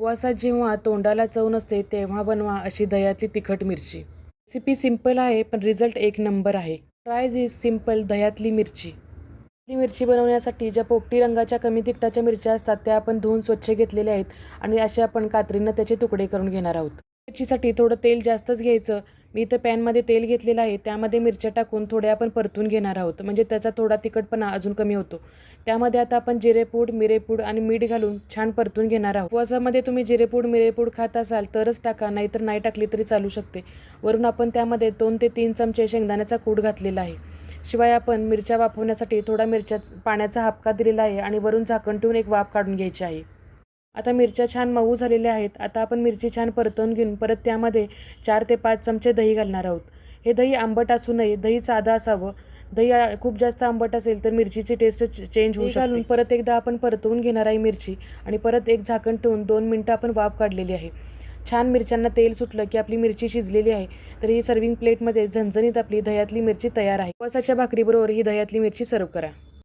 उपवासात जेव्हा तोंडाला चव नसते तेव्हा बनवा अशी दह्यातली तिखट मिरची. रेसिपी सिंपल आहे पण रिझल्ट एक नंबर आहे. ट्राय दिस सिंपल दह्यातली मिरची. ही मिरची बनवण्यासाठी ज्या पोपटी रंगाच्या कमी तिखटाच्या मिरच्या असतात त्या आपण धुवून स्वच्छ घेतलेल्या आहेत आणि अशा आपण कात्रीनं त्याचे तुकडे करून घेणार आहोत. मिरचीसाठी थोडं तेल जास्तच घ्यायचं. मी इथं पॅनमध्ये तेल घेतलेलं आहे. त्यामध्ये मिरच्या टाकून थोड्या आपण परतून घेणार आहोत, म्हणजे त्याचा थोडा तिखटपणा अजून कमी होतो. त्यामध्ये आता आपण जिरेपूड, मिरेपूड आणि मीठ घालून छान परतून घेणार आहोत. उपवासामध्ये तुम्ही जिरेपूड, मिरेपूड खात असाल तरच टाका, नाहीतर नाही टाकली तरी चालू शकते. वरून आपण त्यामध्ये 2 ते 3 चमचे शेंगदाण्याचा कूट घातलेला आहे. शिवाय आपण मिरच्या वाफवण्यासाठी थोडा पाण्याचा हापका दिलेला आहे आणि वरून झाकण ठेवून एक वाफ काढून घ्यायची आहे. आता मिरच्या छान मऊ झालेल्या आहेत. आता आपण मिरची छान परतवून घेऊन परत त्यामध्ये 4 ते 5 चमचे दही घालणार आहोत. हे दही आंबट असू नये, दही साधं असावं. दही खूप जास्त आंबट असेल तर मिरचीची टेस्ट चेंज होऊ शकते. घालून परत एकदा आपण परतवून घेणार आहे मिरची आणि परत एक झाकण ठेवून 2 मिनटं आपण वाफ काढलेली आहे. छान मिरच्यांना तेल सुटलं की आपली मिरची शिजलेली आहे. तर ही सर्विंग प्लेटमध्ये झणझणीत आपली दह्यातली मिरची तयार आहे. उपवासाच्या भाकरीबरोबर ही दह्यातली मिरची सर्व्ह करा.